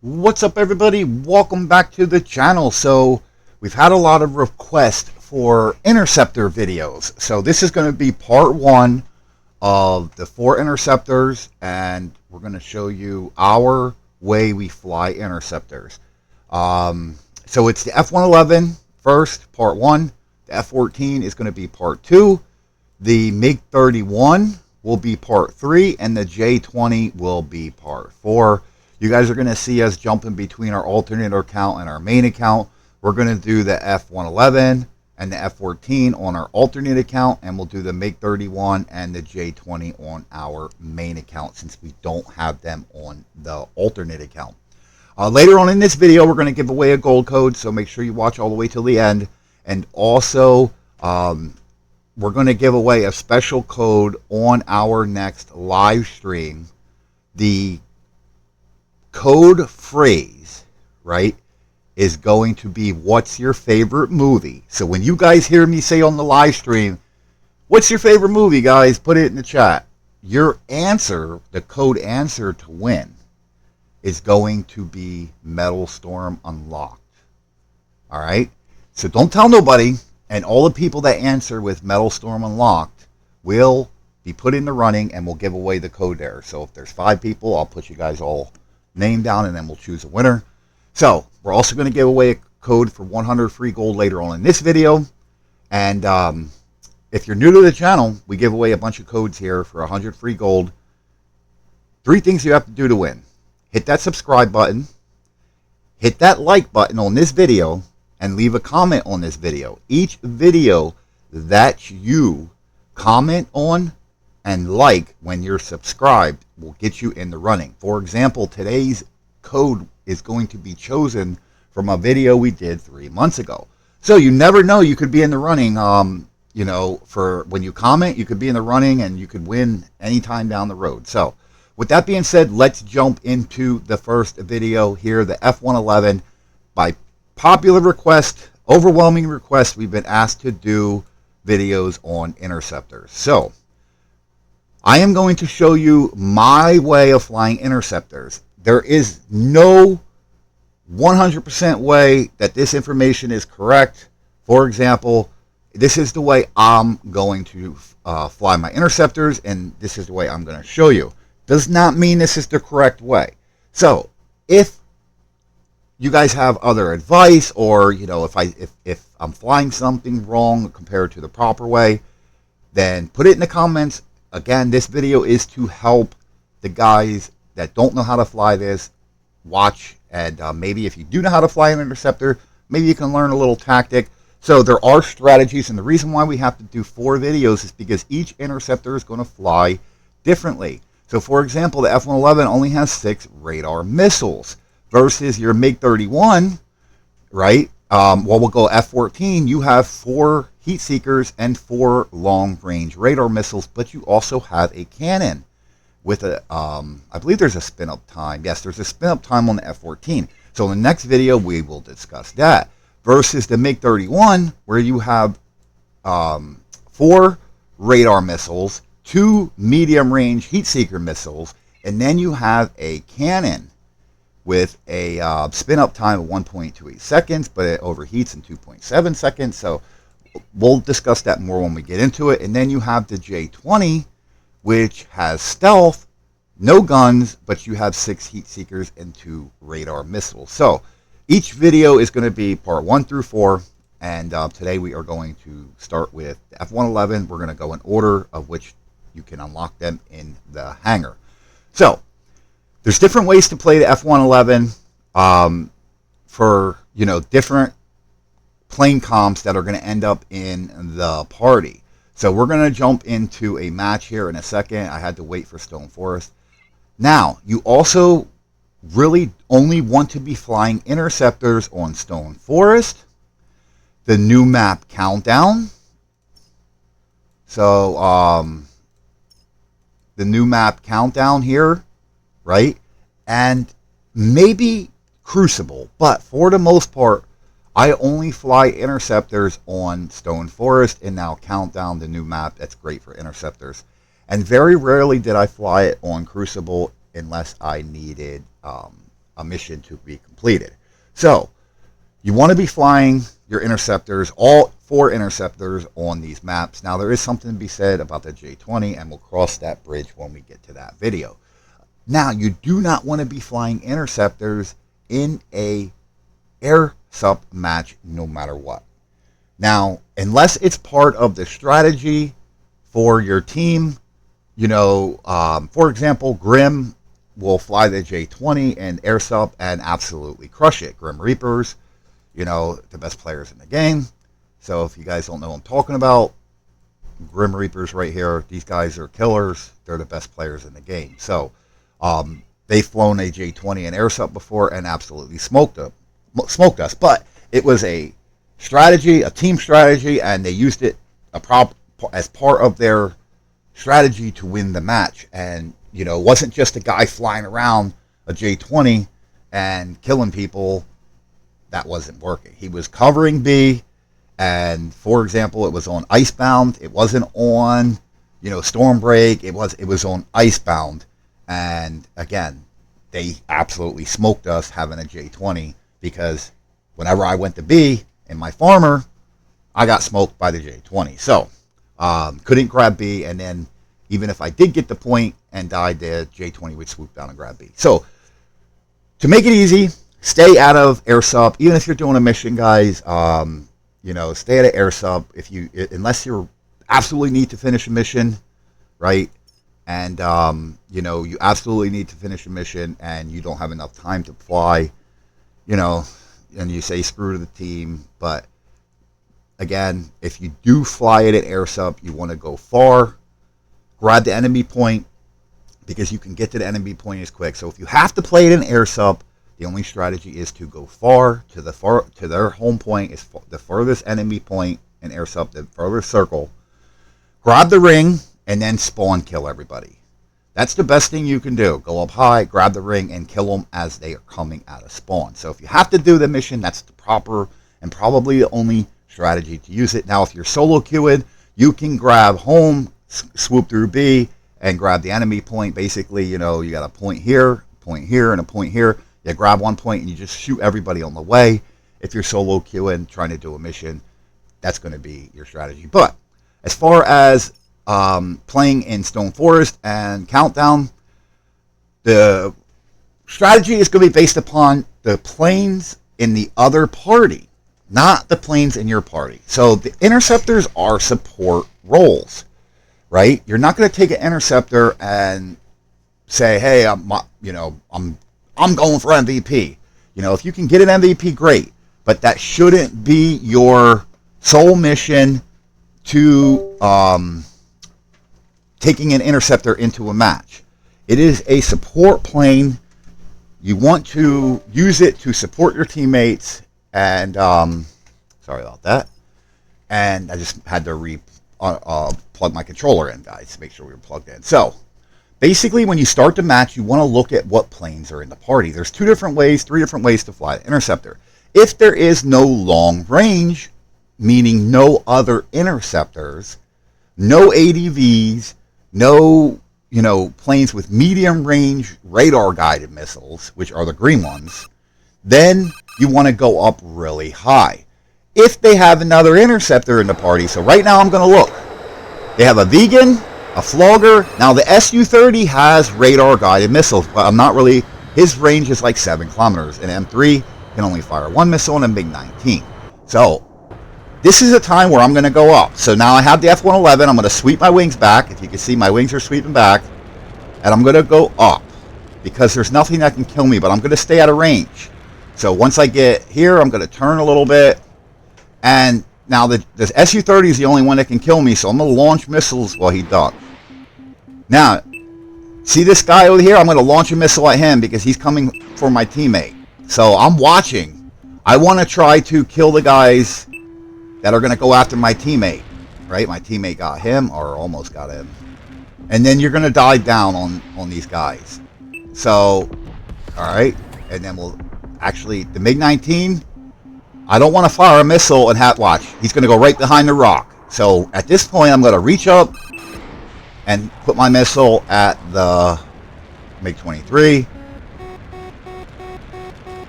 What's up, everybody? Welcome back to the channel. So we've had a lot of requests for Interceptor videos. So this is going to be part one of the 4 Interceptors, and we're going to show you our way we fly Interceptors. So it's the F-111 first, part one. The F-14 is going to be part two. The MiG-31 will be part three, and the J-20 will be part four. You guys are going to see us jumping between our alternator account and our main account. We're going to do the F-111 and the F-14 on our alternate account, and we'll do the MiG-31 and the J-20 on our main account since we don't have them on the alternate account. Later on in this video, we're going to give away a gold code, so make sure you watch all the way till the end. And also, we're going to give away a special code on our next live stream. The code phrase, right, is going to be, what's your favorite movie? So when you guys hear me say on the live stream, what's your favorite movie, guys, put it in the chat. Your answer, the code answer to win, is going to be Metalstorm Unlocked. All right? So don't tell nobody, and all the people that answer with Metalstorm Unlocked will be put in the running, and we'll give away the code there. So if there's 5 people, I'll put you guys all name down, and then we'll choose a winner. So we're also going to give away a code for 100 free gold later on in this video. And if you're new to the channel, we give away a bunch of codes here for 100 free gold. 3 things you have to do to win: hit that subscribe button, hit that like button on this video, and leave a comment on this video. Each video that you comment on and like when you're subscribed will get you in the running. For example, today's code is going to be chosen from a video we did 3 months ago. So you never know, you could be in the running. You know, for when you comment, you could be in the running and you could win anytime down the road. So with that being said, let's jump into the first video here, the F-111. By popular request, overwhelming request, we've been asked to do videos on Interceptors. So I am going to show you my way of flying Interceptors. There is no 100% way that this information is correct. For example, this is the way I'm going to fly my Interceptors, and this is the way I'm going to show you. Does not mean this is the correct way. So if you guys have other advice, or you know, if I'm flying something wrong compared to the proper way, then put it in the comments. Again, this video is to help the guys that don't know how to fly this watch, and maybe if you do know how to fly an Interceptor, maybe you can learn a little tactic. So there are strategies, and the reason why we have to do 4 videos is because each Interceptor is going to fly differently. So for example, the F-111 only has 6 radar missiles versus your MiG-31, right? Well, we'll go F-14, you have 4 heat seekers and 4 long-range radar missiles, but you also have a cannon with a, I believe there's a spin-up time. Yes, there's a spin-up time on the F-14. So in the next video, we will discuss that. Versus the MiG-31, where you have 4 radar missiles, 2 medium-range heat seeker missiles, and then you have a cannon with a spin-up time of 1.28 seconds, but it overheats in 2.7 seconds. So we'll discuss that more when we get into it. And then you have the J-20, which has stealth, no guns, but you have 6 heat seekers and 2 radar missiles. So each video is going to be part 1 through 4, and today we are going to start with the F-111. We're going to go in order of which you can unlock them in the hangar. So there's different ways to play the F-111 for, you know, different plane comps that are going to end up in the party. So we're going to jump into a match here in a second. I had to wait for Stone Forest. Now, you also really only want to be flying Interceptors on Stone Forest, the new map Countdown. So the new map Countdown here, right? And maybe Crucible, but for the most part, I only fly Interceptors on Stone Forest, and now Countdown, the new map that's great for Interceptors. And very rarely did I fly it on Crucible unless I needed a mission to be completed. So you want to be flying your interceptors, all 4 interceptors on these maps. Now there is something to be said about the J-20, and we'll cross that bridge when we get to that video. Now you do not want to be flying interceptors in a air sup match no matter what. Now, unless it's part of the strategy for your team, you know, for example, Grim will fly the J-20 and air sup and absolutely crush it. Grim Reapers, you know, the best players in the game. So if you guys don't know what I'm talking about, Grim Reapers right here, these guys are killers. They're the best players in the game. So they've flown a J-20 and air sup before and absolutely smoked us. But it was a strategy, a team strategy, and they used it as part of their strategy to win the match. And, you know, it wasn't just a guy flying around a J-20 and killing people. That wasn't working. He was covering B, and for example, it was on Icebound. It wasn't on, you know, Stormbreak. It was on Icebound. And again, they absolutely smoked us having a J-20, because whenever I went to B in my farmer, I got smoked by the J-20. So couldn't grab B, and then even if I did get the point and died, the J-20 would swoop down and grab B. So to make it easy, stay out of air sup. Even if you're doing a mission, guys, you know, stay out of air sup unless you absolutely need to finish a mission, right? And you know, you absolutely need to finish a mission and you don't have enough time to fly, you know, and you say screw to the team. But again, if you do fly it at air sup, you want to go far, grab the enemy point, because you can get to the enemy point as quick. So if you have to play it in air sup, the only strategy is to go far to their home point, is the furthest enemy point in air sup, the furthest circle. Grab the ring and then spawn kill everybody. That's the best thing you can do. Go up high, grab the ring, and kill them as they are coming out of spawn. So if you have to do the mission, that's the proper and probably the only strategy to use it. Now, if you're solo queued, you can grab home, swoop through B, and grab the enemy point. Basically, you know, you got a point here, and a point here. You grab one point and you just shoot everybody on the way. If you're solo queuing, trying to do a mission, that's going to be your strategy. But as far as playing in Stone Forest and Countdown, the strategy is going to be based upon the planes in the other party, not the planes in your party. So the interceptors are support roles, right? You're not going to take an interceptor and say, hey, I'm going for MVP. You know, if you can get an MVP, great. But that shouldn't be your sole mission to taking an interceptor into a match. It is a support plane. You want to use it to support your teammates. And sorry about that. And I just had to plug my controller in, guys, to make sure we were plugged in. So basically, when you start the match, you want to look at what planes are in the party. There's 3 different ways to fly the interceptor. If there is no long range, meaning no other interceptors, no ADVs, no, you know, planes with medium range radar guided missiles, which are the green ones, then you want to go up really high. If they have another interceptor in the party, so right now I'm going to look. They have a Vegan, a Flogger. Now the Su-30 has radar guided missiles, but I'm not really, his range is like 7 kilometers, and M3 can only fire 1 missile and a MiG-19. So this is a time where I'm going to go up. So now I have the F-111. I'm going to sweep my wings back. If you can see, my wings are sweeping back. And I'm going to go up because there's nothing that can kill me, but I'm going to stay out of range. So once I get here, I'm going to turn a little bit. And now the Su-30 is the only one that can kill me, so I'm going to launch missiles while he ducks. Now, see this guy over here? I'm going to launch a missile at him because he's coming for my teammate. So I'm watching. I want to try to kill the guys that are going to go after my teammate, right? My teammate got him, or almost got him. And then you're going to dive down on these guys. So, all right. And then we'll actually, the MiG-19, I don't want to fire a missile and watch. He's going to go right behind the rock. So at this point, I'm going to reach up and put my missile at the MiG-23.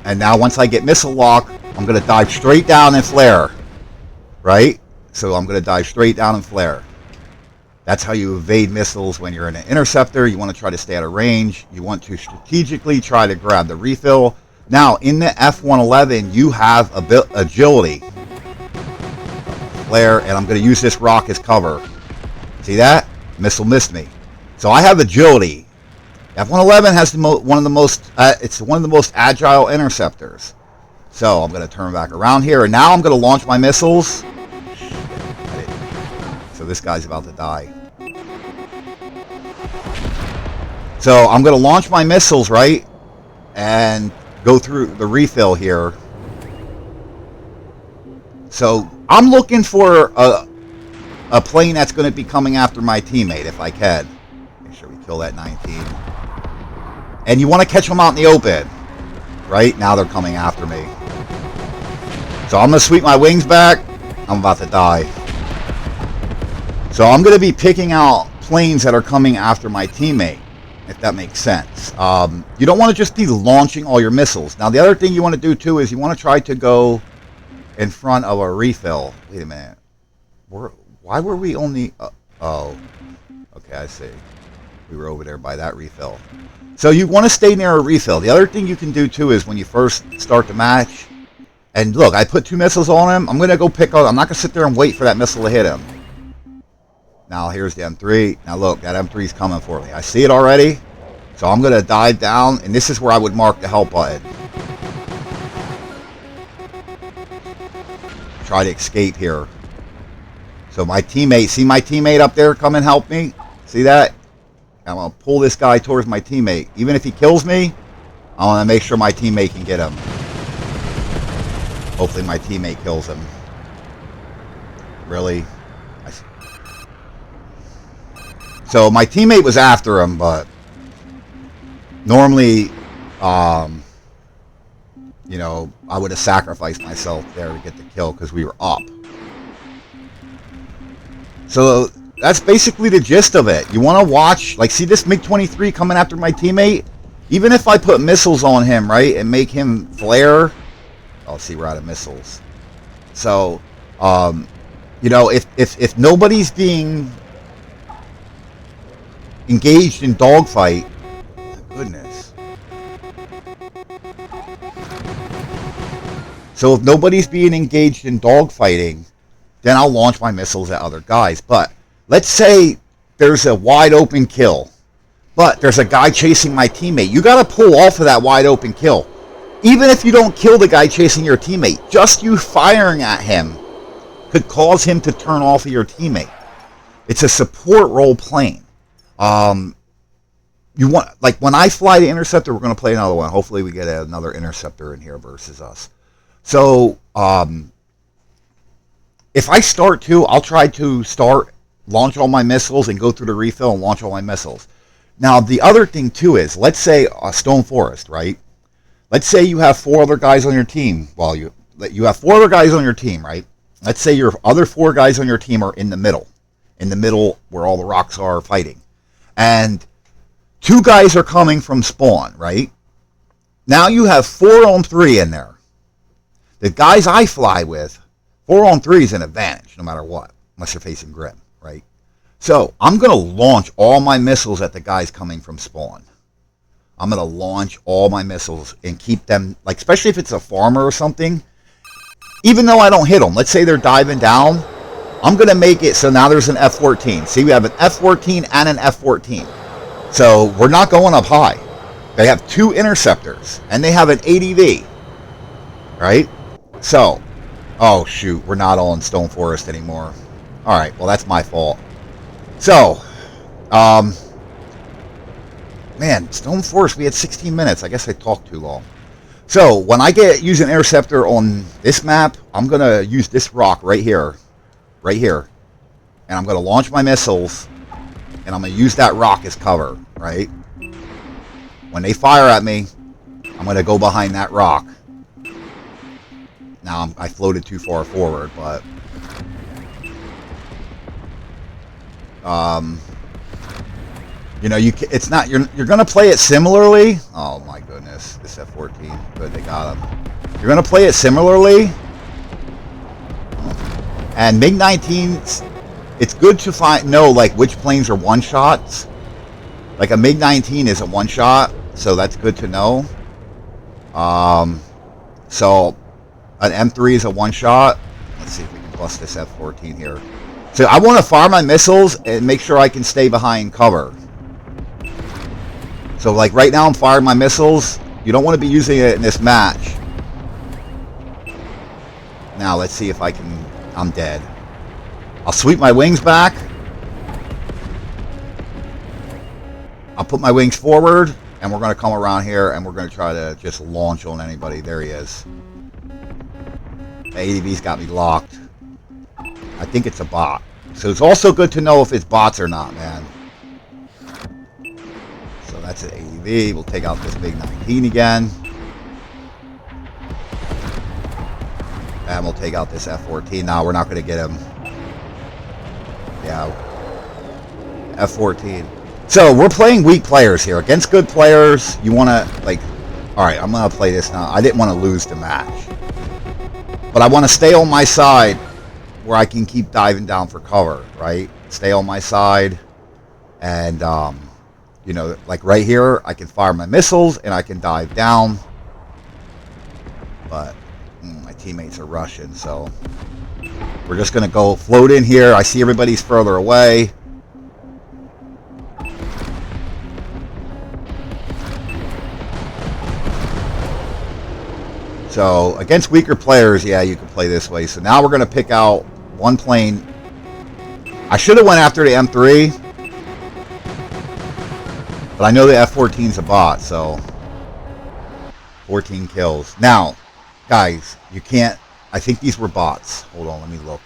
And now once I get missile lock, I'm going to dive straight down and flare. Right? So I'm going to dive straight down and flare. That's how you evade missiles when you're in an interceptor. You want to try to stay out of range. You want to strategically try to grab the refill. Now, in the F-111, you have agility. Flare, and I'm going to use this rock as cover. See that? Missile missed me. So I have agility. F-111 has one of the most agile interceptors. So I'm going to turn back around here, and now I'm going to launch my missiles. So this guy's about to die. So I'm going to launch my missiles, right? And go through the refill here. So I'm looking for a plane that's going to be coming after my teammate if I can. Make sure we kill that 19. And you want to catch them out in the open. Right? Now they're coming after me. So I'm going to sweep my wings back. I'm about to die. So I'm going to be picking out planes that are coming after my teammate, if that makes sense. You don't want to just be launching all your missiles. Now, the other thing you want to do, too, is you want to try to go in front of a refill. Wait a minute. Why were we only... oh. Okay, I see. We were over there by that refill. So you want to stay near a refill. The other thing you can do, too, is when you first start the match... And look, I put 2 missiles on him. I'm going to go pick up... I'm not going to sit there and wait for that missile to hit him. Now, here's the M3. Now, look, that M3 is coming for me. I see it already. So I'm going to dive down. And this is where I would mark the help button. Try to escape here. So my teammate... See my teammate up there come and help me? See that? I'm going to pull this guy towards my teammate. Even if he kills me, I want to make sure my teammate can get him. Hopefully my teammate kills him. Really? So my teammate was after him, but normally, you know, I would have sacrificed myself there to get the kill because we were up. So that's basically the gist of it. You want to watch, like, see this MiG-23 coming after my teammate? Even if I put missiles on him, right, and make him flare... Oh, see, we're out of missiles. So, you know, if nobody's being engaged in dogfight, goodness. So if nobody's being engaged in dogfighting, then I'll launch my missiles at other guys. But let's say there's a wide open kill, but there's a guy chasing my teammate. You got to pull off of that wide open kill. Even if you don't kill the guy chasing your teammate, just you firing at him could cause him to turn off of your teammate. It's a support role plane. You want, like, when I fly the Interceptor, we're going to play another one. Hopefully we get another Interceptor in here versus us. So, if I start to, I'll try to launch all my missiles and go through the refill and launch all my missiles. Now, the other thing, too, is, let's say a Stone Forest, right? Let's say you have 4 other guys on your team. Well, you have 4 other guys on your team, right? Let's say your other 4 guys on your team are in the middle. In the middle where all the rocks are fighting. And 2 guys are coming from spawn, right? Now you have 4 on 3 in there. The guys I fly with, 4 on 3 is an advantage no matter what. Unless you're facing Grim, right? So I'm going to launch all my missiles at the guys coming from spawn. I'm going to launch all my missiles and keep them, like, especially if it's a farmer or something, even though I don't hit them. Let's say they're diving down. I'm going to make it so now there's an F-14. See, we have an F-14 and an F-14. So we're not going up high. They have 2 interceptors, and they have an ADV. Right? So, oh, shoot, we're not on Stone Forest anymore. All right, well, that's my fault. So, man, Stone Forest, we had 16 minutes. I guess I talked too long. So, when I use an Interceptor on this map, I'm going to use this rock right here. Right here. And I'm going to launch my missiles, and I'm going to use that rock as cover, right? When they fire at me, I'm going to go behind that rock. Now, I floated too far forward, but... You know, it's not, you're going to play it similarly. Oh my goodness, this F-14. Good, they got him. You're going to play it similarly. And MiG-19s, it's good to know like which planes are one-shots. Like a MiG-19 is a one-shot, so that's good to know. So an M3 is a one-shot. Let's see if we can bust this F-14 here. So I want to fire my missiles and make sure I can stay behind cover. So like right now I'm firing my missiles. You don't want to be using it in this match. Now let's see if I can... I'm dead. I'll sweep my wings back. I'll put my wings forward, and we're going to come around here, and we're going to try to just launch on anybody. There he is. The ADV's got me locked. I think it's a bot. So it's also good to know if it's bots or not, man. So that's an ADV. We'll take out this big 19 again. And we'll take out this F-14. Now we're not going to get him. Yeah. F-14. So we're playing weak players here. Against good players, you want to, like... Alright, I'm going to play this now. I didn't want to lose the match. But I want to stay on my side where I can keep diving down for cover, right? Stay on my side. And, you know, like right here, I can fire my missiles and I can dive down. But my teammates are rushing, so we're just going to go float in here. I see everybody's further away. So against weaker players, yeah, you can play this way. So now we're going to pick out one plane. I should have went after the M3, but I know the F-14's a bot, so 14 kills. Now, guys, you can't... I think these were bots. Hold on, let me look.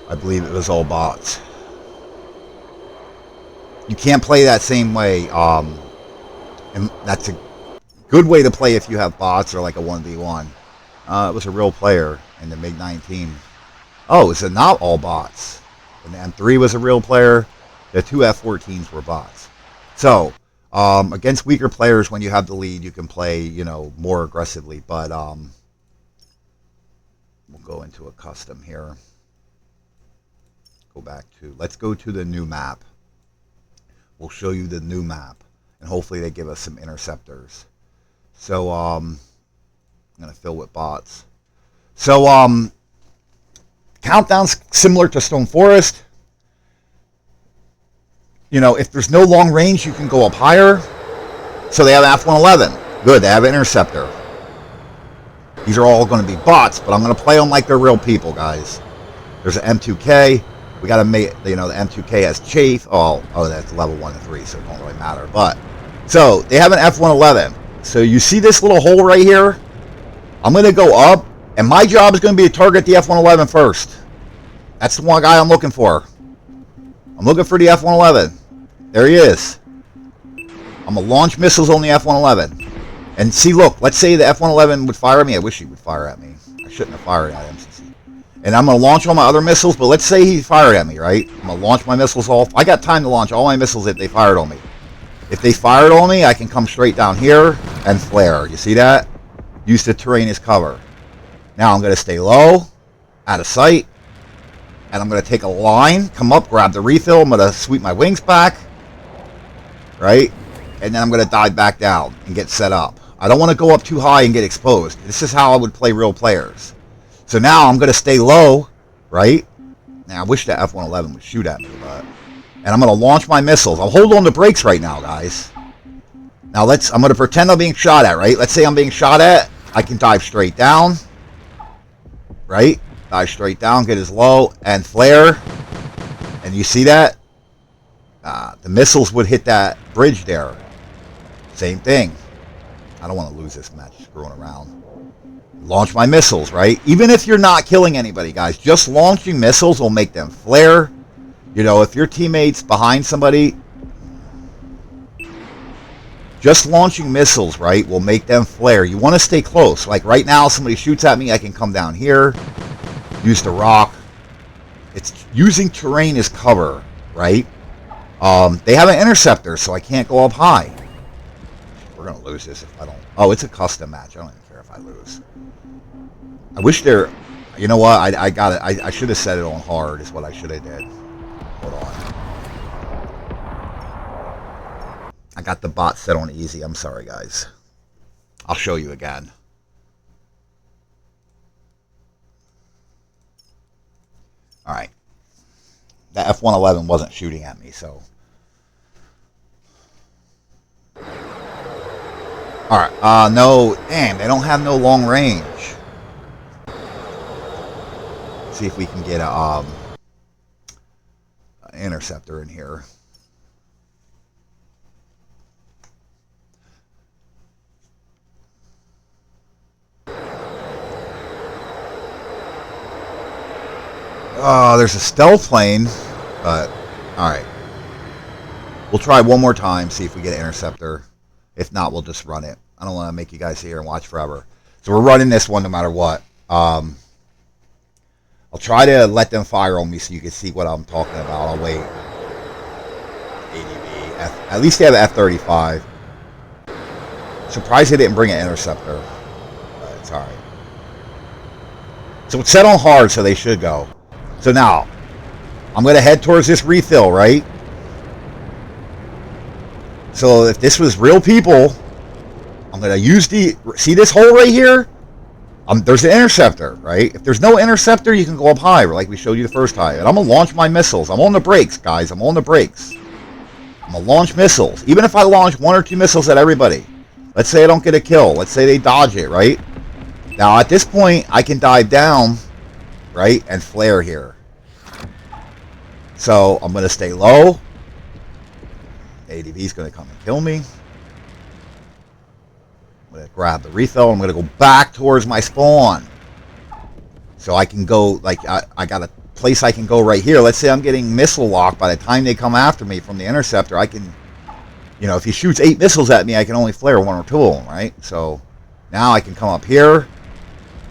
I believe it was all bots. You can't play that same way. And that's a good way to play if you have bots or like a 1v1. It was a real player in the MiG-19. Oh, it's not all bots. And the M3 was a real player. The two F-14s were bots. So, against weaker players, when you have the lead, you can play, you know, more aggressively. But we'll go into a custom here. Go back to... Let's go to the new map. We'll show you the new map. And hopefully they give us some interceptors. So, I'm going to fill with bots. So, countdown's similar to Stone Forest. You know, if there's no long range, you can go up higher. So they have F-111. Good, they have an Interceptor. These are all going to be bots, but I'm going to play them like they're real people, guys. There's an M2K. We got to make, you know, the M2K has chafe. Oh, that's level 1 and 3, so it don't really matter. But, so, they have an F-111. So you see this little hole right here? I'm going to go up, and my job is going to be to target the F-111 first. That's the one guy I'm looking for. I'm looking for the F-111. There he is. I'm going to launch missiles on the F-111. And see, look, let's say the F-111 would fire at me. I wish he would fire at me. I shouldn't have fired at him. And I'm going to launch all my other missiles, but let's say he fired at me, right? I'm going to launch my missiles off. I got time to launch all my missiles if they fired on me. If they fired on me, I can come straight down here and flare. You see that? Use the terrain as cover. Now I'm going to stay low, out of sight, and I'm going to take a line, come up, grab the refill. I'm going to sweep my wings back, right? And then I'm going to dive back down and get set up. I don't want to go up too high and get exposed. This is how I would play real players. So now I'm going to stay low, right? Now I wish the F-111 would shoot at me, but... And I'm going to launch my missiles. I'll hold on to brakes right now, guys. Now I'm going to pretend I'm being shot at, right? Let's say I'm being shot at. I can dive straight down. Right? Dive straight down, get as low, and flare. And you see that? The missiles would hit that bridge there. Same thing. I don't want to lose this match screwing around. Launch my missiles, right? Even if you're not killing anybody, guys, just launching missiles will make them flare. You know, if your teammate's behind somebody, just launching missiles, right, will make them flare. You want to stay close. Like right now, somebody shoots at me, I can come down here, use the rock. It's using terrain as cover, right? They have an interceptor, so I can't go up high. We're going to lose this if I don't. Oh, it's a custom match. I don't even care if I lose. I wish there. You know what? I got it. I should have set it on hard is what I should have did. Hold on. I got the bot set on easy. I'm sorry, guys. I'll show you again. All right. The F-111 wasn't shooting at me, so. All right. No. Damn, they don't have no long range. See if we can get a an interceptor in here. There's a stealth plane, but all right. We'll try one more time, see if we get an interceptor. If not, we'll just run it. I don't want to make you guys sit here and watch forever. So we're running this one no matter what. I'll try to let them fire on me so you can see what I'm talking about. I'll wait. ADV. At least they have an F-35. Surprised they didn't bring an interceptor. But it's alright. So it's set on hard, so they should go. So now, I'm going to head towards this refill, right? So if this was real people, I'm going to use the... See this hole right here? There's an interceptor, right? If there's no interceptor, you can go up high, like we showed you the first time. And I'm going to launch my missiles. I'm on the brakes, guys. I'm on the brakes. I'm going to launch missiles. Even if I launch 1 or 2 missiles at everybody. Let's say I don't get a kill. Let's say they dodge it, right? Now, at this point, I can dive down, right, and flare here. So, I'm going to stay low. ADV's going to come and kill me. I'm going to grab the refill. I'm going to go back towards my spawn. So I can go, like, I got a place I can go right here. Let's say I'm getting missile locked. By the time they come after me from the interceptor, I can, you know, if he shoots 8 missiles at me, I can only flare 1 or 2 of them, right? So now I can come up here.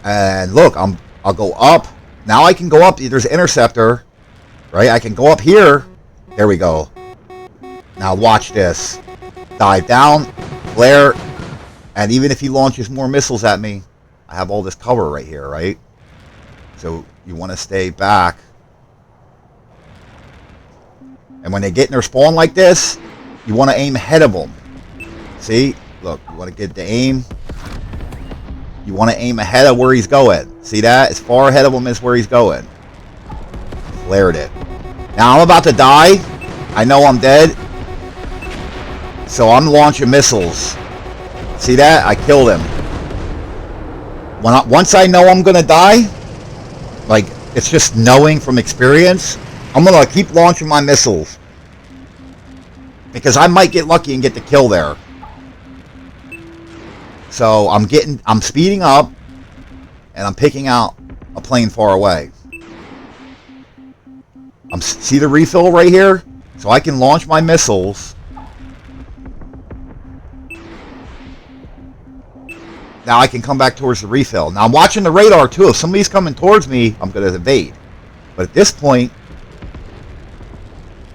And look, I'll go up. Now I can go up. There's an interceptor, right? I can go up here. There we go. Now watch this. Dive down, flare, and even if he launches more missiles at me, I have all this cover right here, right? So you want to stay back. And when they get in their spawn like this, you want to aim ahead of them. See? Look, you want to get the aim. You want to aim ahead of where he's going. See that? As far ahead of him as where he's going. Flared it. Now I'm about to die. I know I'm dead. So I'm launching missiles. See that? I killed him. Once I know I'm going to die, like, it's just knowing from experience, I'm going to keep launching my missiles. Because I might get lucky and get the kill there. So I'm speeding up, and I'm picking out a plane far away. See the refill right here? So I can launch my missiles. Now I can come back towards the refill. Now I'm watching the radar too. If somebody's coming towards me, I'm going to evade. But at this point,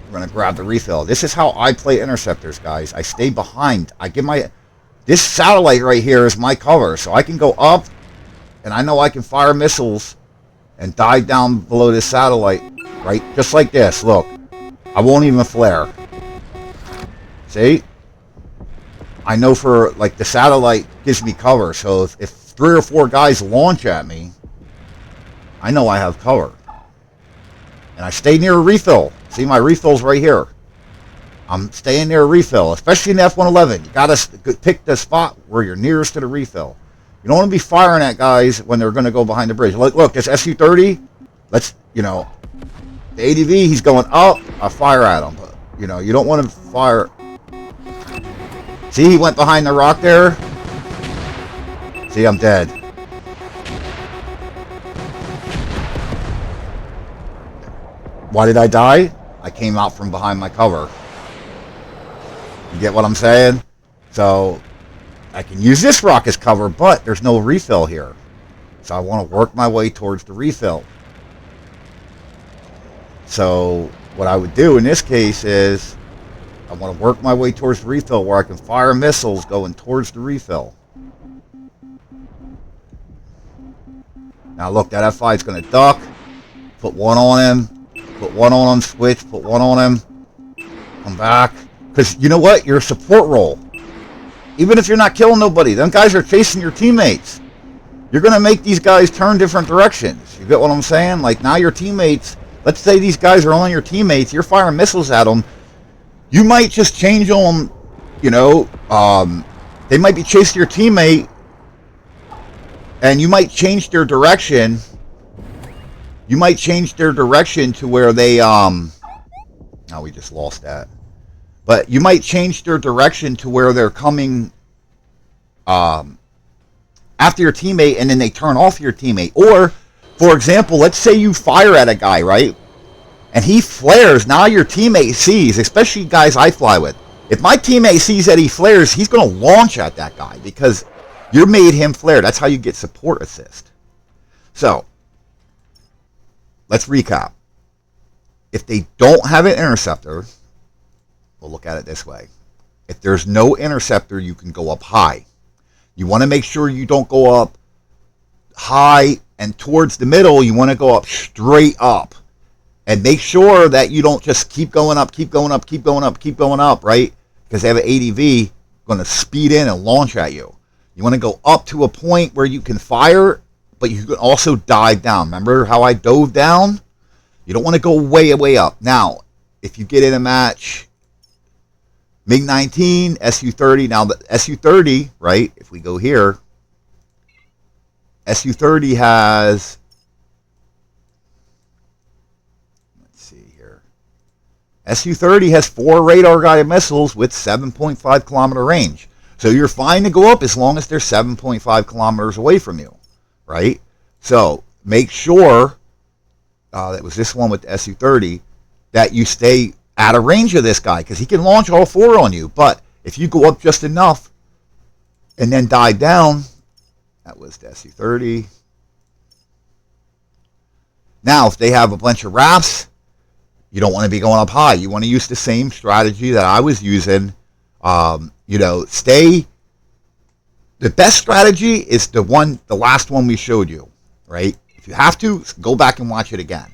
I'm going to grab the refill. This is how I play interceptors, guys. I stay behind. I give my... This satellite right here is my cover. So I can go up, and I know I can fire missiles and dive down below this satellite. Right? Just like this. Look. I won't even flare. See? I know for, like, the satellite gives me cover. So if 3 or 4 guys launch at me, I know I have cover. And I stay near a refill. See, my refill's right here. I'm staying near a refill, especially in the F-111. You got to pick the spot where you're nearest to the refill. You don't want to be firing at guys when they're going to go behind the bridge. Look, this Su-30, let's, you know, the ADV, he's going up. I fire at him. But, you know, you don't want to fire... See, he went behind the rock there. See, I'm dead. Why did I die? I came out from behind my cover. You get what I'm saying? So, I can use this rock as cover, but there's no refill here. So I want to work my way towards the refill. So, what I would do in this case is... I want to work my way towards the refill where I can fire missiles going towards the refill. Now look, that F5 is going to duck. Put one on him. Put one on him. Switch. Put one on him. Come back. Because you know what? You're a support role. Even if you're not killing nobody, them guys are chasing your teammates. You're going to make these guys turn different directions. You get what I'm saying? Like now your teammates, let's say these guys are on your teammates. You're firing missiles at them. You might just change them, you know. They might be chasing your teammate. And you might change their direction. You might change their direction to where they, oh, we just lost that. But you might change their direction to where they're coming after your teammate and then they turn off your teammate. Or, for example, let's say you fire at a guy, right? And he flares. Now your teammate sees, especially guys I fly with. If my teammate sees that he flares, he's going to launch at that guy because you made him flare. That's how you get support assist. So, let's recap. If they don't have an interceptor, we'll look at it this way. If there's no interceptor, you can go up high. You want to make sure you don't go up high and towards the middle. You want to go up straight up. And make sure that you don't just keep going up, keep going up, keep going up, keep going up, right? Because they have an ADV going to speed in and launch at you. You want to go up to a point where you can fire, but you can also dive down. Remember how I dove down? You don't want to go way, way up. Now, if you get in a match, MiG-19, Su-30. Now, the Su-30, right, if we go here, Su-30 has, let's see here. Su-30 has 4 radar-guided missiles with 7.5 kilometer range. So you're fine to go up as long as they're 7.5 kilometers away from you, right? So make sure, that was this one with the Su-30, that you stay out of range of this guy because he can launch all 4 on you. But if you go up just enough and then dive down, that was the Su-30. Now, if they have a bunch of rafts, you don't want to be going up high. You want to use the same strategy that I was using. You know, the best strategy is the last one we showed you, right? If you have to, go back and watch it again.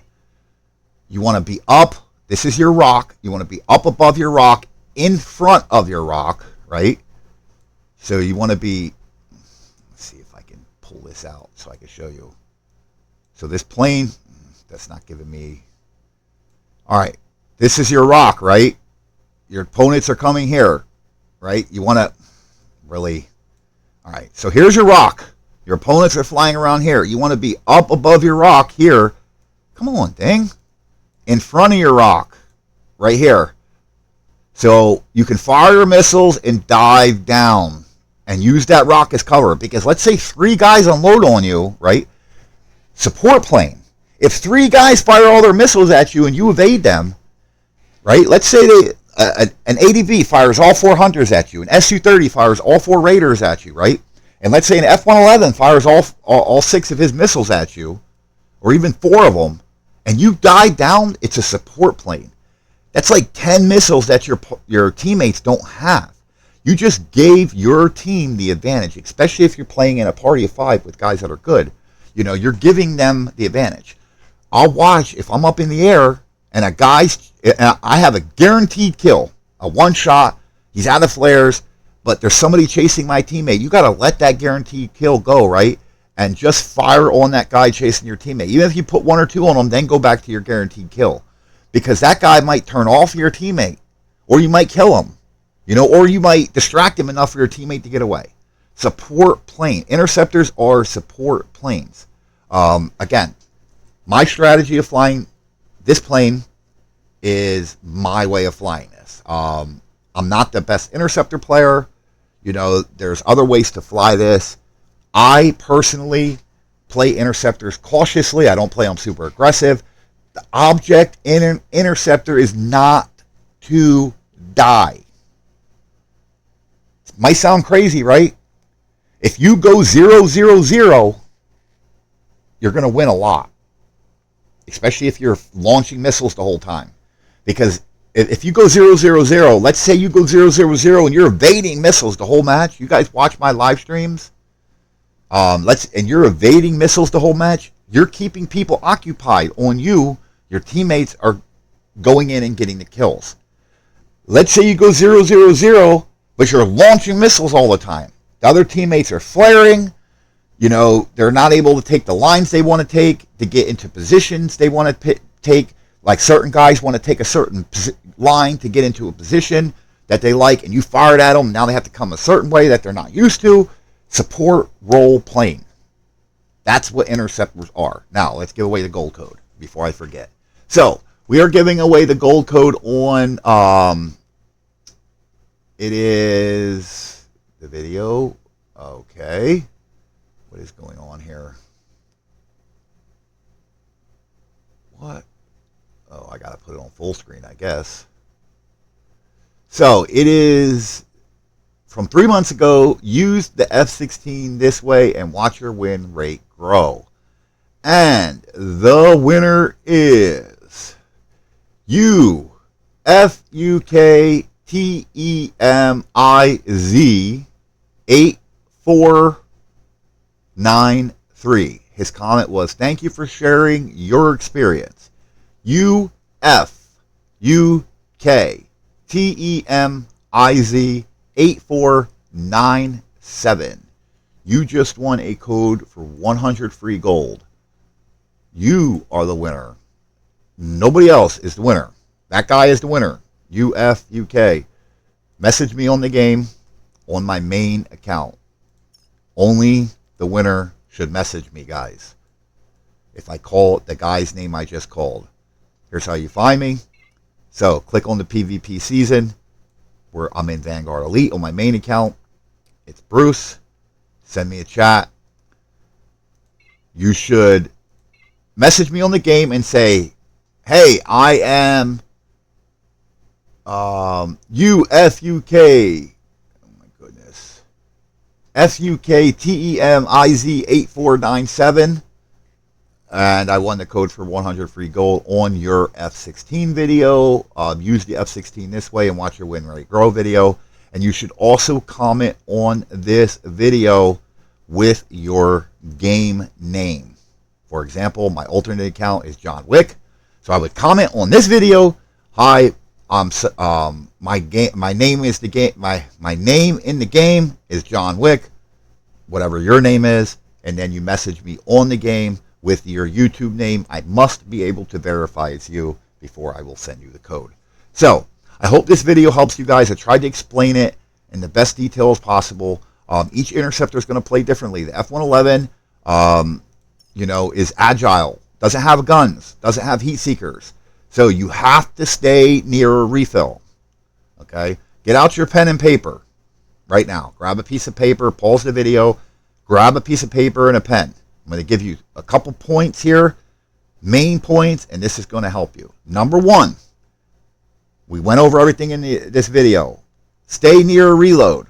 You want to be up. This is your rock. You want to be up above your rock, in front of your rock, right? So you want to be, let's see if I can pull this out so I can show you. So this plane, that's not giving me, all right, this is your rock, right? Your opponents are coming here. Right? You want to really... All right. So here's your rock. Your opponents are flying around here. You want to be up above your rock here. Come on, thing. In front of your rock. Right here. So you can fire your missiles and dive down. And use that rock as cover. Because let's say 3 guys unload on you. Right? Support plane. If 3 guys fire all their missiles at you and you evade them. Right? Let's say an ADV fires all 4 hunters at you. An Su-30 fires all 4 raiders at you, right? And let's say an F-111 fires all 6 of his missiles at you, or even 4 of them, and you die down, it's a support plane. That's like 10 missiles that your teammates don't have. You just gave your team the advantage, especially if you're playing in a party of 5 with guys that are good. You know, you're giving them the advantage. I'll watch, if I'm up in the air, and I have a guaranteed kill, a 1-shot, he's out of flares, but there's somebody chasing my teammate. You got to let that guaranteed kill go, right? And just fire on that guy chasing your teammate. Even if you put 1 or 2 on him, then go back to your guaranteed kill. Because that guy might turn off your teammate, or you might kill him, you know, or you might distract him enough for your teammate to get away. Support plane. Interceptors are support planes. Again, my strategy of flying this plane is my way of flying this. I'm not the best interceptor player. You know, there's other ways to fly this. I personally play interceptors cautiously. I don't play them super aggressive. The object in an interceptor is not to die. It might sound crazy, right? If you go 0-0-0, you're going to win a lot. Especially if you're launching missiles the whole time. Because if you go 0-0-0, let's say you go 0-0-0 and you're evading missiles the whole match. You guys watch my live streams. And you're evading missiles the whole match. You're keeping people occupied on you. Your teammates are going in and getting the kills. Let's say you go 0-0-0, but you're launching missiles all the time. The other teammates are flaring. You know, they're not able to take the lines they want to take to get into positions they want to take. Like certain guys want to take a certain line to get into a position that they like, and you fired at them. Now they have to come a certain way that they're not used to. Support role playing. That's what interceptors are. Now, let's give away the gold code before I forget. So, we are giving away the gold code on, it is the video. Okay. What is going on here? What? Oh, I got to put it on full screen, I guess. So, it is from 3 months ago. Use the F-16 this way and watch your win rate grow. And the winner is UFUKTEMIZ 8493. His comment was, "Thank you for sharing your experience." UFUKTEMIZ 8497. You just won a code for 100 free gold. You are the winner. Nobody else is the winner. That guy is the winner. UFUK. Message me on the game on my main account. Only the winner should message me, guys. If I call the guy's name I just called. Here's how you find me. So click on the PvP season where I'm in Vanguard Elite on my main account. It's Bruce. Send me a chat. You should message me on the game and say, "Hey, I am UFUK." Oh my goodness. FUKTEMIZ 8497. And I won the code for 100 free gold on your F-16 video. Use the F-16 this way and watch your win rate grow video. And you should also comment on this video with your game name. For example, my alternate account is John Wick. So I would comment on this video, "Hi, my name is my name in the game is John Wick," whatever your name is, and then you message me on the game with your YouTube name. I must be able to verify it's you before I will send you the code. So I hope this video helps you guys. I tried to explain it in the best details possible. Each interceptor is going to play differently. The F-111, is agile, doesn't have guns, doesn't have heat seekers. So you have to stay near a refill. Okay? Get out your pen and paper right now. Grab a piece of paper, pause the video, grab a piece of paper and a pen. I'm going to give you a couple points here, main points, and this is going to help you. Number one, we went over everything in this video. Stay near a reload.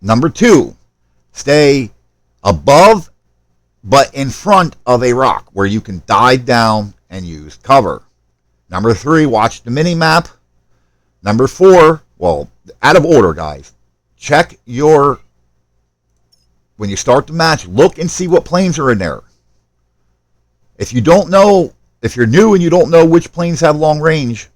Number two, stay above but in front of a rock where you can dive down and use cover. Number three, watch the mini map. Number four, well, out of order, guys. Check your, when you start the match, look and see what planes are in there. If you don't know, if you're new and you don't know which planes have long range,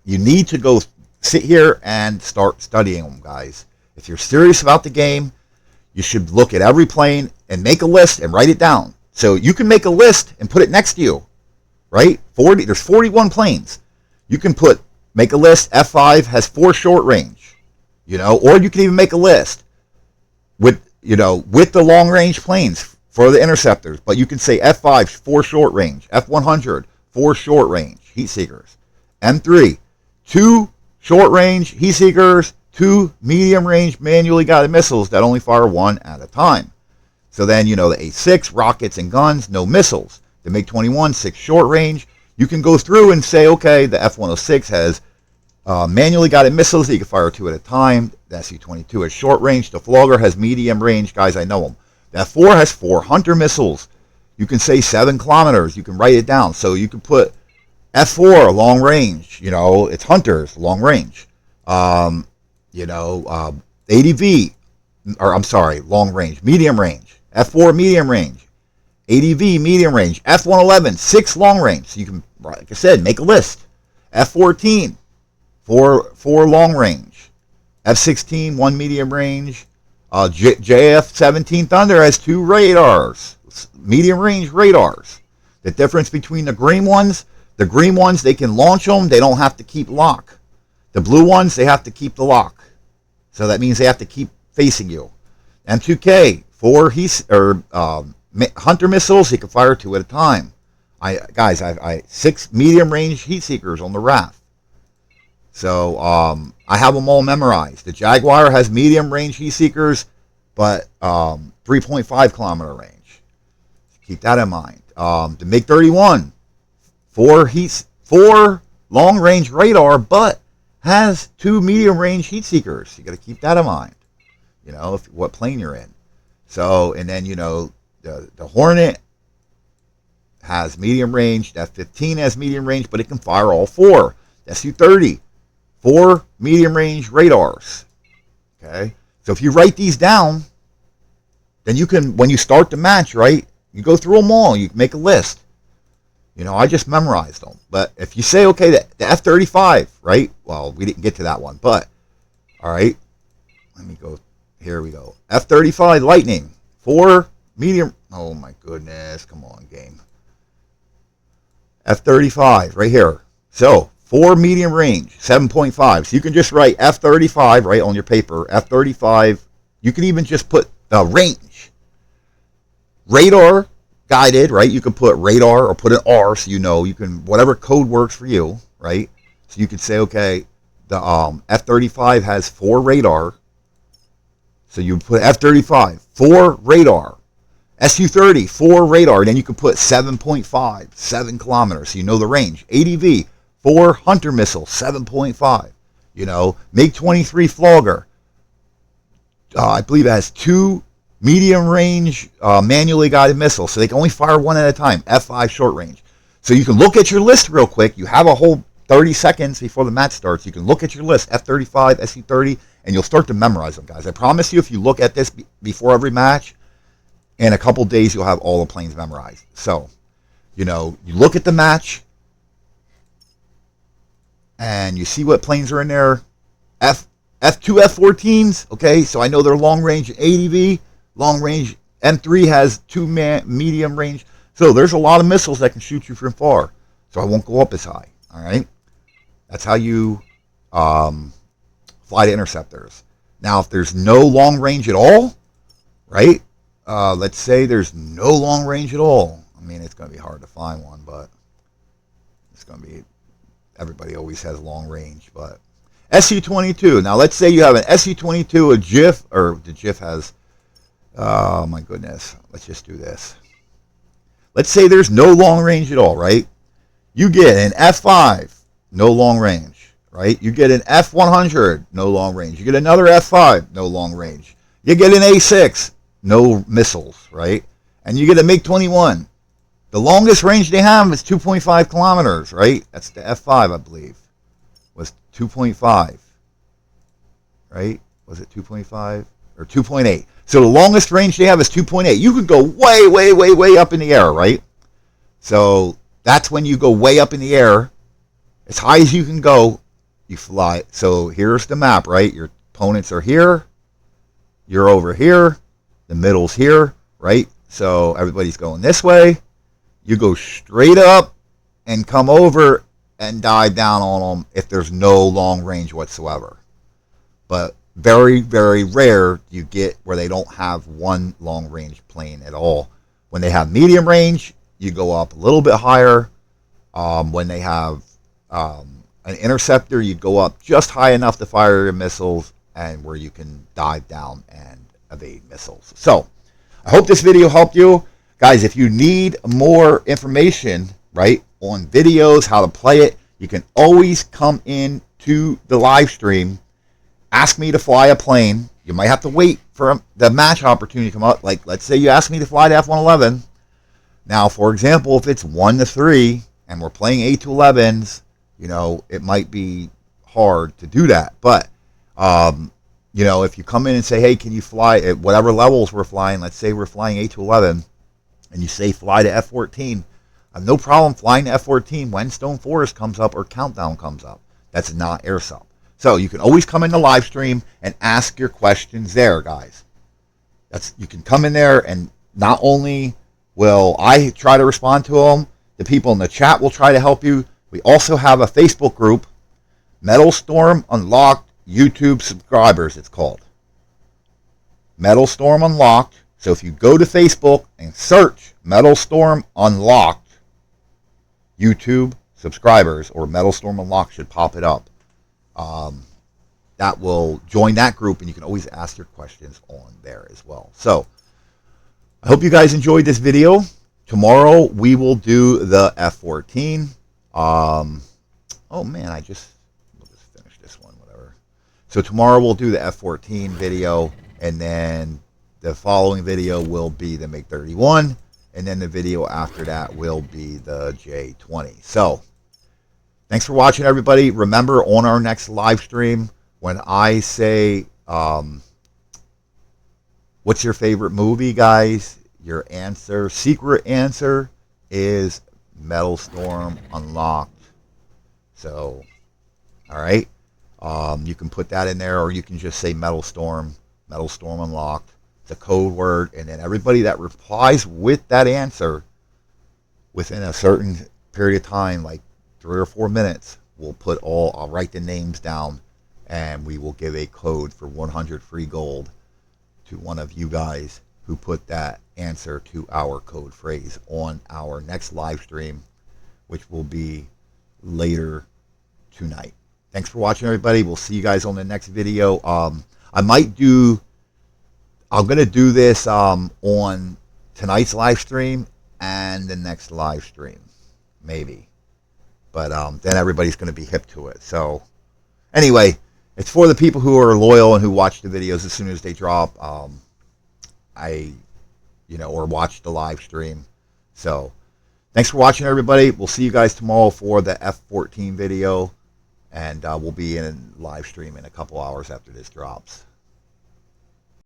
you need to go sit here and start studying them, guys. If you're serious about the game, you should look at every plane and make a list and write it down. So you can make a list and put it next to you, right? There's 41 planes. You can make a list. F5 has 4 short range, or you can even make a list with the long range planes for the interceptors. But you can say F5 4 short range, F100 4 short range heat seekers, M3 2 short range heat seekers, 2 medium range manually guided missiles that only fire 1 at a time. So then, the A6 rockets and guns, no missiles. The MiG-21 6 short range. You can go through and say, okay, the F-106 has manually guided missiles that you can fire 2 at a time. The SU-22 has short range. The Flogger has medium range. Guys, I know them. The F-4 has 4 Hunter missiles. You can say 7 kilometers. You can write it down. So you can put F4, long range. You know, it's hunters, long range. You know, ADV, or I'm sorry, long range, medium range. F4, medium range. ADV, medium range. F111, 6 long range. So you can, like I said, make a list. F14, 4 long range. F16, 1 medium range. JF17 Thunder has 2 radars, medium range radars. The difference between the green ones, they can launch them, they don't have to keep lock. The blue ones, they have to keep the lock. So that means they have to keep facing you. M2K, 4 hunter missiles, you can fire 2 at a time. I 6 medium range heat seekers on the raft. So I have them all memorized. The Jaguar has medium range heat seekers, but 3.5 kilometer range. Keep that in mind. The MiG-31, 4 long range radar, but has 2 medium range heat seekers. You got to keep that in mind. You know, what plane you're in. So, and then, you know, the Hornet has medium range. The F-15 has medium range, but it can fire all 4. The Su-30, 4 medium range radars. Okay, so if you write these down, then you can, when you start the match, right, you go through them all. You make a list. You know, I just memorized them. But if you say, okay, the F-35, right? Well, we didn't get to that one, but all right. Let me go. Here we go. F-35 Lightning, 4 medium. Oh my goodness! Come on, game. F-35 right here. So 4 medium range, 7.5. So you can just write F-35 right on your paper. F-35. You can even just put the range. Radar guided, right? You can put radar or put an R, so you know, you can, whatever code works for you, right? So you could say, okay, the F-35 has 4 radar. So you put F-35, 4 radar. Su-30, 4 radar. Then you can put 7.5, 7 kilometers. So you know the range. ADV, 4 hunter missiles, 7.5. You know, MiG-23 Flogger. I believe it has 2 medium range manually guided missiles. So they can only fire 1 at a time. F5 short range. So you can look at your list real quick. You have a whole 30 seconds before the match starts. You can look at your list, F-35, Su-30, and you'll start to memorize them, guys. I promise you, if you look at this before every match, in a couple days, you'll have all the planes memorized. So, you know, you look at the match, and you see what planes are in there. F2 F-14s, okay, so I know they're long range ADV, long range. M3 has 2 medium range. So there's a lot of missiles that can shoot you from far. So I won't go up as high, all right? That's how you fly the interceptors. Now, if there's no long range at all, right? Let's say there's no long range at all. I mean, it's going to be hard to find one, but it's going to be, everybody always has long range. But SU-22. Now, let's say you have an SU-22, a JIF, or the JIF has, oh my goodness, let's just do this. Let's say there's no long range at all, right? You get an F5, no long range, right? You get an F100, no long range. You get another F5, no long range. You get an A6, no missiles, right? And you get a MiG-21. The longest range they have is 2.5 kilometers, right? That's the F5, I believe, was 2.5, right? Was it 2.5 or 2.8? So the longest range they have is 2.8. You can go way, way, way, way up in the air, right? So that's when you go way up in the air. As high as you can go, you fly. So here's the map, right? Your opponents are here. You're over here. The middle's here, right? So everybody's going this way. You go straight up and come over and dive down on them if there's no long range whatsoever. But very, very rare you get where they don't have one long range plane at all. When they have medium range, you go up a little bit higher. When they have an interceptor, you go up just high enough to fire your missiles, and where you can dive down and evade missiles. So I hope this video helped you. Guys, if you need more information, right, on videos, how to play it, you can always come in to the live stream. Ask me to fly a plane. You might have to wait for the match opportunity to come up. Like, let's say you ask me to fly the F-111. Now, for example, if it's 1 to 3, and we're playing 8-11s, you know, it might be hard to do that. But, you know, if you come in and say, hey, can you fly at whatever levels we're flying, let's say we're flying 8-11, and you say fly to F-14, I have no problem flying to F-14 when Stone Forest comes up or Countdown comes up. That's not AirSub. So you can always come in the live stream and ask your questions there, guys. You can come in there, and not only will I try to respond to them, the people in the chat will try to help you. We also have a Facebook group, Metalstorm Unlocked YouTube Subscribers, it's called. Metalstorm Unlocked. So if you go to Facebook and search Metalstorm Unlocked YouTube Subscribers, or Metalstorm Unlocked should pop it up. That will join that group, and you can always ask your questions on there as well. So I hope you guys enjoyed this video. Tomorrow we will do the F-14. Oh man, we'll just finish this one, whatever. So tomorrow we'll do the F-14 video, and then the following video will be the MiG-31, and then the video after that will be the J-20. So thanks for watching, everybody. Remember, on our next live stream, when I say, what's your favorite movie, guys? Your answer, secret answer, is Metalstorm Unlocked. So, all right. You can put that in there, or you can just say Metalstorm Unlocked. It's a code word, and then everybody that replies with that answer within a certain period of time, like 3 or 4 minutes, I'll write the names down, and we will give a code for 100 free gold to one of you guys who put that answer to our code phrase on our next live stream, which will be later tonight. Thanks for watching, everybody. We'll see you guys on the next video. I'm going to do this on tonight's live stream and the next live stream, maybe. But then everybody's going to be hip to it. So anyway, it's for the people who are loyal and who watch the videos as soon as they drop. Or watch the live stream. So thanks for watching, everybody. We'll see you guys tomorrow for the F-14 video, and we'll be in a live stream in a couple hours after this drops.